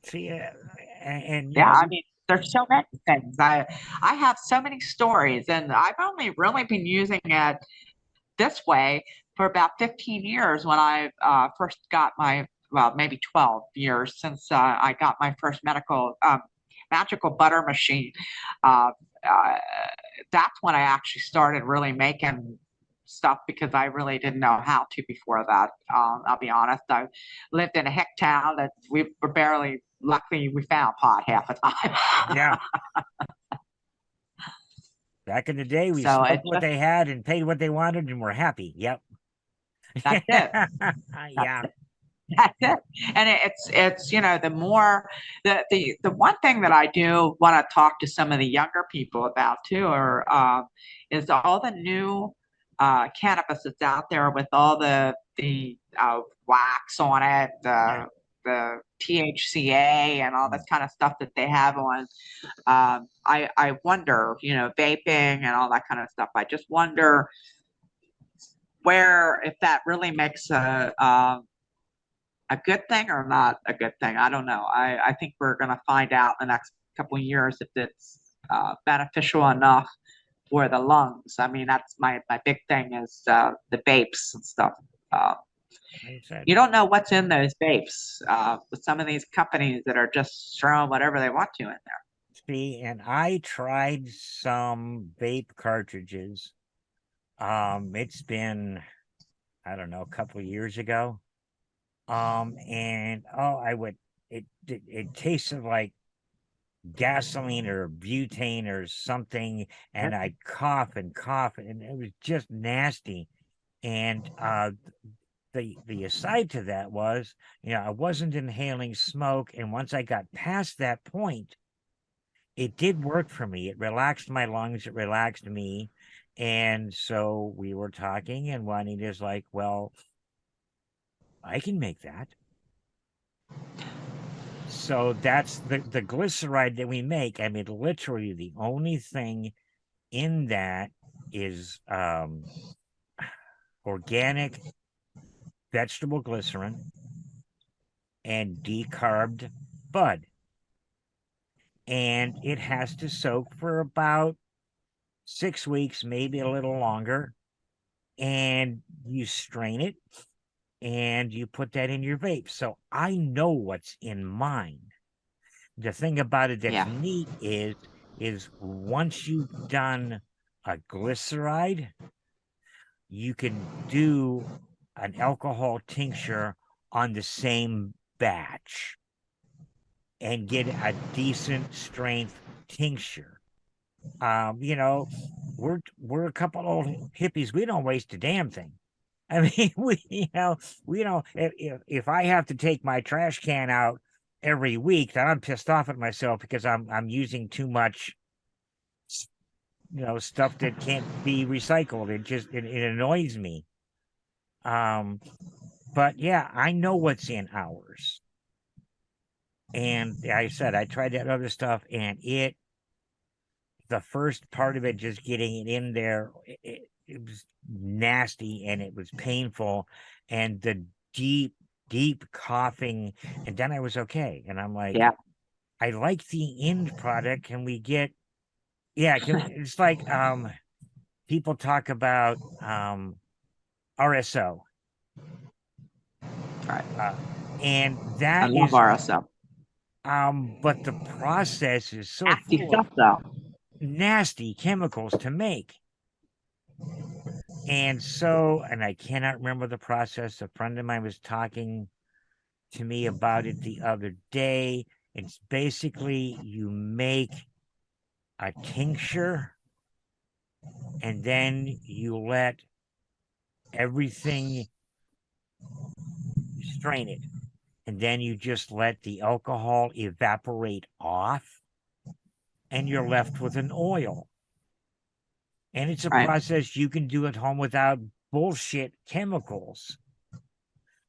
See, and Yeah, I mean, there's so many things. I have so many stories, and I've only really been using it this way for about 15 years when I first got well, maybe 12 years since I got my first magical butter machine. Uh, uh, that's when I actually started really making stuff because I really didn't know how to before that. I'll be honest. I lived in a hick town that we were barely luckily we found pot half the time. yeah, back in the day, we So smoked it what just they had and paid what they wanted and were happy. Yep. that's it. That's Yeah. it. That's it. And it's the more the one thing that I do want to talk to some of the younger people about too, or is all the new cannabis that's out there with all the wax on it, Yeah. the THCA and all Mm. this kind of stuff that they have on. I wonder, vaping and all that kind of stuff. I just wonder where if that really makes a good thing or not a good thing. I don't know. I think we're going to find out in the next couple of years if it's beneficial enough for the lungs. I mean, that's my big thing is the vapes and stuff. Uh, Like I said, you don't know what's in those vapes with some of these companies that are just throwing whatever they want to in there. see, and I tried some vape cartridges. It's been, I don't know, a couple of years ago. And oh, it tasted like gasoline or butane or something, and I cough and cough, and it was just nasty. And the aside to that was, I wasn't inhaling smoke, and once I got past that point, it did work for me. It relaxed my lungs, it relaxed me. And so we were talking, and Juanita's like, well, I can make that. So that's the glyceride that we make. I mean, literally the only thing in that is organic vegetable glycerin and decarbed bud. And it has to soak for about 6 weeks, maybe a little longer. And you strain it and you put that in your vape. So I know what's in mine. The thing about it that's Yeah. neat is once you've done a glyceride, you can do an alcohol tincture on the same batch and get a decent strength tincture. You know, we're a couple old hippies. We don't waste a damn thing. I mean, we don't. If I have to take my trash can out every week, then I'm pissed off at myself because I'm using too much, stuff that can't be recycled. It annoys me. Um, but yeah, I know what's in ours, and I said I tried that other stuff, and the first part of it, just getting it in there, it was nasty and it was painful, and the deep, deep coughing, and then I was okay. And I'm like, Yeah. I like the end product. Can we get, yeah, it's like people talk about RSO. Right. Uh, and I that love is RSO. but the process is so Nasty full of stuff though. nasty chemicals to make. And so, and I cannot remember the process. A friend of mine was talking to me about it the other day. It's basically you make a tincture and then you let everything strain it. And then you just let the alcohol evaporate off and you're left with an oil. And it's a Right. process you can do at home without bullshit chemicals.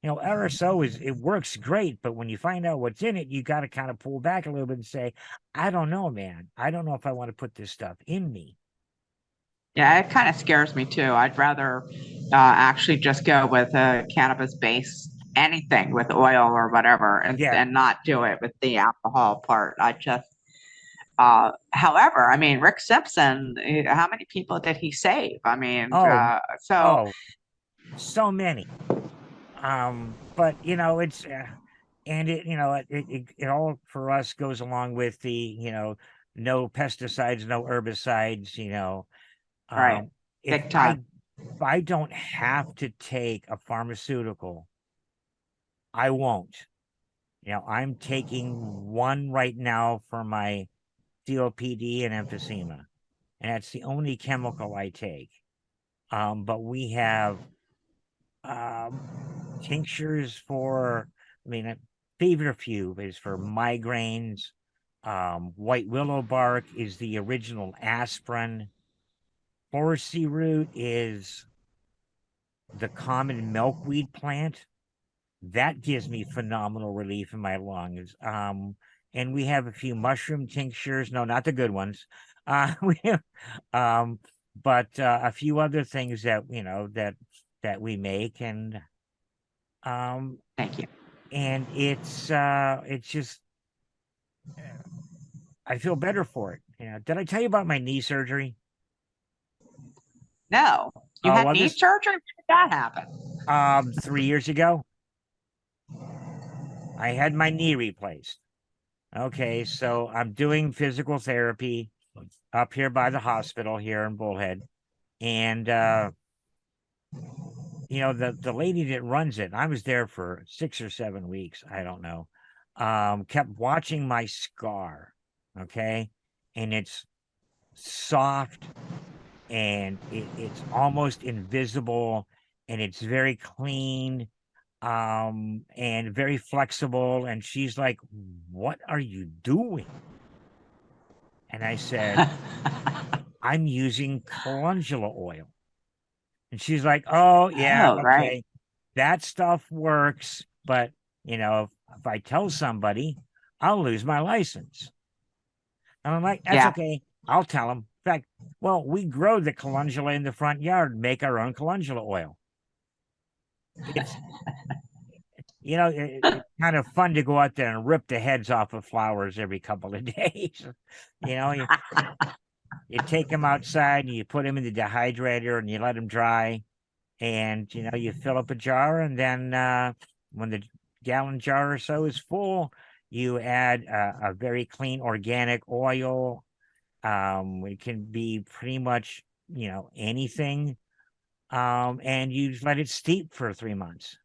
RSO it works great, but when you find out what's in it, you got to kind of pull back a little bit and say, I don't know, man. I don't know if I want to put this stuff in me. Yeah, it kind of scares me too. I'd rather actually just go with a cannabis based anything with oil or whatever Yeah. and not do it with the alcohol part. I just, however, I mean, Rick Simpson, how many people did he save? I mean, Oh, so oh, so many. But it's and it all for us goes along with the, no pesticides, no herbicides, right, um, if big I time. if I don't have to take a pharmaceutical, I won't. I'm taking one right now for my COPD and emphysema, and that's the only chemical I take. But we have um, tinctures for, I mean, favorite few is for migraines. White willow bark is the original aspirin. Horsey root is the common milkweed plant. That gives me phenomenal relief in my lungs. And we have a few mushroom tinctures. No, not the good ones. We have, but a few other things that that we make, um, Thank you. and it's just I feel better for it. Did I tell you about my knee surgery? No, you Oh, had well, knee this surgery? When did that happen? 3 years ago, I had my knee replaced. Okay, so I'm doing physical therapy up here by the hospital here in Bullhead. And the lady that runs it, I was there for 6 or 7 weeks, I don't know. Kept watching my scar. Okay. And it's soft and it's almost invisible and it's very clean, and very flexible. And she's like, what are you doing? And I said, I'm using calendula oil. And she's like, oh, yeah, Oh, right. okay. that stuff works, but if I tell somebody, I'll lose my license. And I'm like, that's Yeah. okay. I'll tell them. In fact, well, we grow the calendula in the front yard, make our own calendula oil. It's it's kind of fun to go out there and rip the heads off of flowers every couple of days. you know, you, you take them outside and you put them in the dehydrator and you let them dry, and you fill up a jar, and then when the gallon jar or so is full, you add a very clean organic oil. It can be pretty much anything, and you just let it steep for 3 months.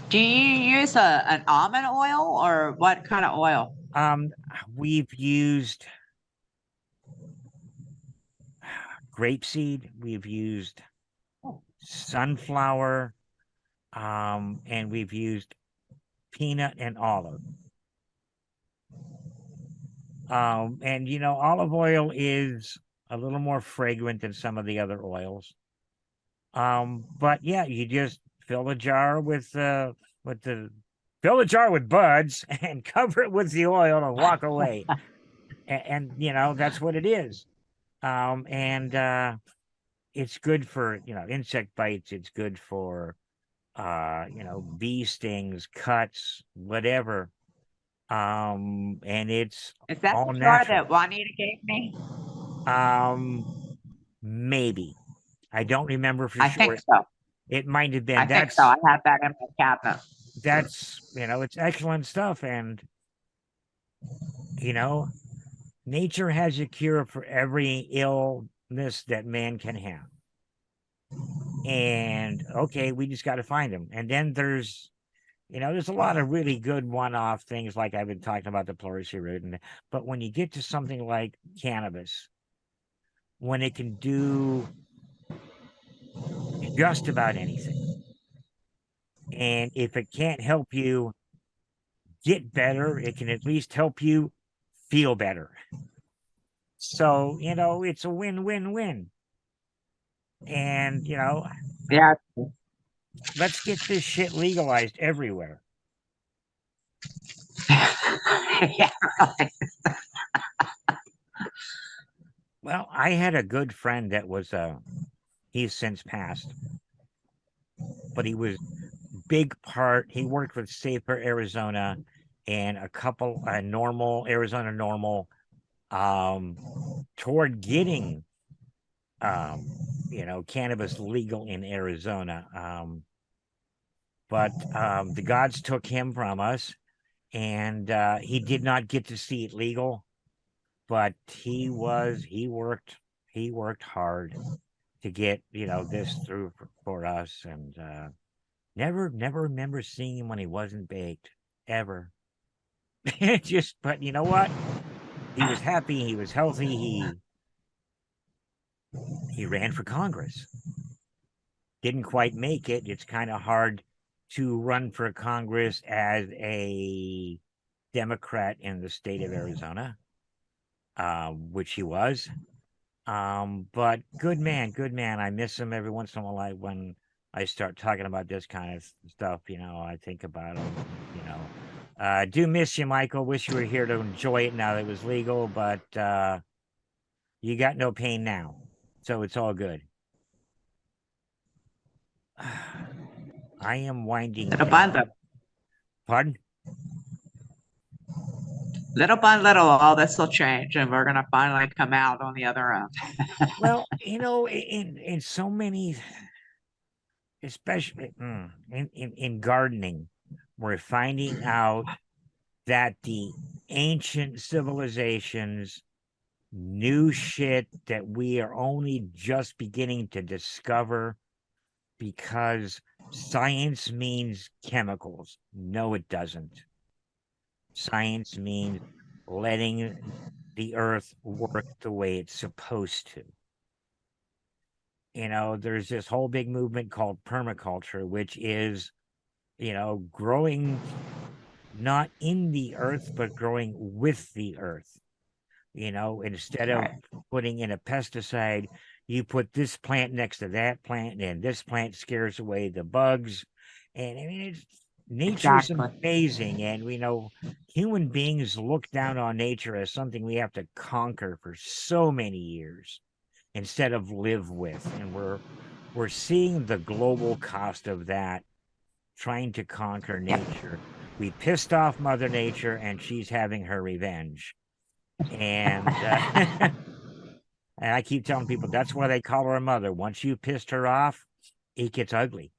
Do you use an almond oil or what kind of oil? um we've used grapeseed, we've used sunflower, and we've used peanut and olive. And olive oil is a little more fragrant than some of the other oils. But yeah, you just fill the jar with the fill the jar with buds and cover it with the oil and walk away. And that's what it is. And it's good for insect bites, it's good for bee stings, cuts, whatever. And it's Is that all the jar natural. that Juanita gave me? Um, maybe. I don't remember for I think sure. so. It might have been. I think so. I have that in my cabinet. It's excellent stuff. And you know, nature has a cure for every illness that man can have. And okay, we just got to find them. And then there's a lot of really good one-off things, like I've been talking about the pleurisy root. But when you get to something like cannabis, when it can do just about anything, and if it can't help you get better, it can at least help you feel better. So, it's a win-win-win. And, Yeah. let's get this shit legalized everywhere. Yeah. Well, I had a good friend that was he's since passed, but he was big part. He worked with Safer Arizona and a couple normal Arizona Normal, um toward getting cannabis legal in Arizona. But the gods took him from us, and he did not get to see it legal. But he worked hard to get this through for us, and never remember seeing him when he wasn't baked ever. Just, but you know what? He was happy. He was healthy. He ran for Congress. Didn't quite make it. It's kind of hard to run for Congress as a Democrat in the state of Arizona, which he was. But good man, good man. I miss him every once in a while. When I start talking about this kind of stuff, I think about him. Do miss you, Michael. Wish you were here to enjoy it now that it was legal, but you got no pain now, so it's all good. I am winding Little by down. little, Pardon? little by little, all this will change, and we're gonna finally come out on the other end. Well, in so many, especially in gardening, we're finding out that the ancient civilizations knew shit that we are only just beginning to discover, because science means chemicals. No, it doesn't. Science means letting the earth work the way it's supposed to. There's this whole big movement called permaculture, which is, growing not in the earth, but growing with the earth. Instead of Right. putting in a pesticide, You put this plant next to that plant, and this plant scares away the bugs. And I mean, nature's Exactly. amazing. And we know human beings look down on nature as something we have to conquer for so many years instead of live with. And we're seeing the global cost of that, trying to conquer Yep. nature. We pissed off Mother Nature, and she's having her revenge. And and I keep telling people that's why they call her a mother. Once you pissed her off, it gets ugly.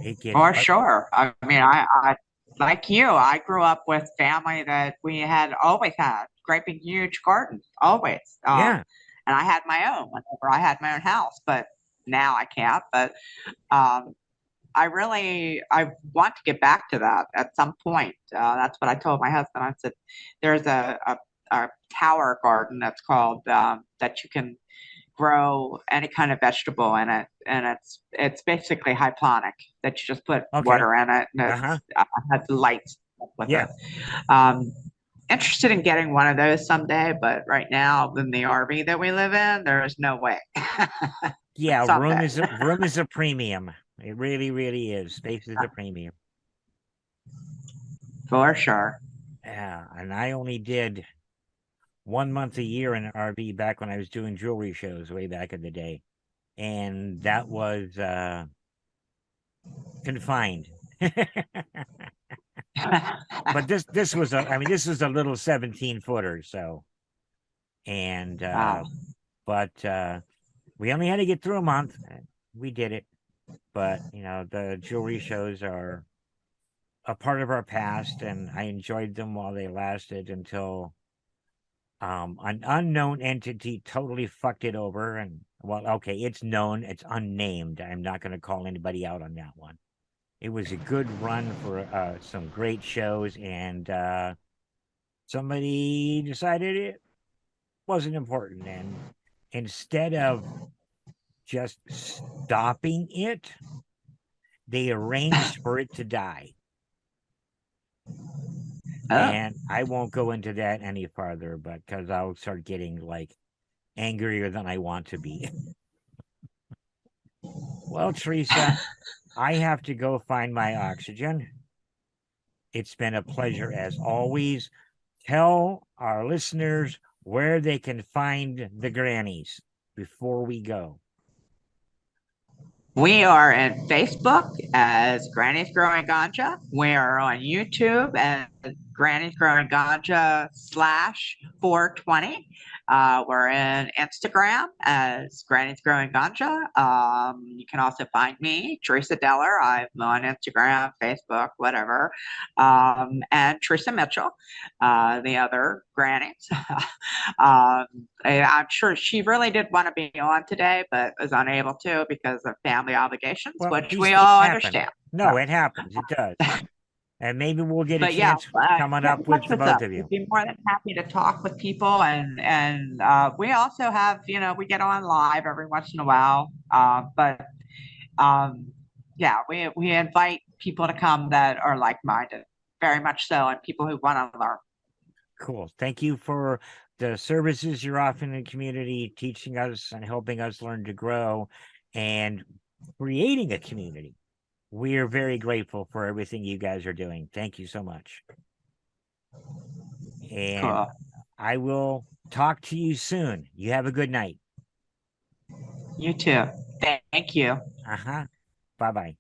It gets For ugly. sure. I mean, I like you. I grew up with family that we had always had great big huge gardens, always. Yeah, And I had my own whenever I had my own house, but now I can't. But um, I want to get back to that at some point. That's what I told my husband. I said, there's a tower garden that's called that you can grow any kind of vegetable in it, and it's basically hydroponic that you just put okay. water in it, and Uh-huh. it's has lights with Yeah. it. Um, Interested in getting one of those someday, but right now in the RV that we live in, there is no way. Yeah, Someday, room is a premium. It really, really is. Space is a premium. for sure. Yeah, and I only did 1 month a year in an RV back when I was doing jewelry shows way back in the day. And that was confined. But this was a I mean, this was a little 17 footer, so and Wow. but we only had to get through a month. We did it. But the jewelry shows are a part of our past, and I enjoyed them while they lasted until an unknown entity totally fucked it over. And well, okay, it's known, it's unnamed. I'm not going to call anybody out on that one. It was a good run for some great shows, and somebody decided it wasn't important, and instead of just stopping it, they arranged for it to die. Oh, And I won't go into that any farther, but because I'll start getting like angrier than I want to be. Well, Teresa, I have to go find my oxygen. It's been a pleasure as always. Tell our listeners where they can find the grannies before we go. we are in Facebook as Grannies Growing Ganja. We are on YouTube as Grannies Growing Ganja slash 420. We're in Instagram as Grannies Growing Ganja. You can also find me, Teresa Deller. I'm on Instagram, Facebook, whatever. And Teresa Mitchell, the other Grannies. I'm sure she really did want to be on today, but was unable to because of family obligations, Well, which these we things all happen. understand. No, it happens. It does. And maybe we'll get a But yeah, chance coming get in up with touch the with both us. of We'd you. be more than happy to talk with people, and we also have, we get on live every once in a while. But yeah, we invite people to come that are like minded, very much so, and people who want to learn. Cool. Thank you for the services you're offering in the community, teaching us and helping us learn to grow and creating a community. We are very grateful for everything you guys are doing. Thank you so much. And Cool. I will talk to you soon. You have a good night. You too. Thank you. Uh huh. Bye bye.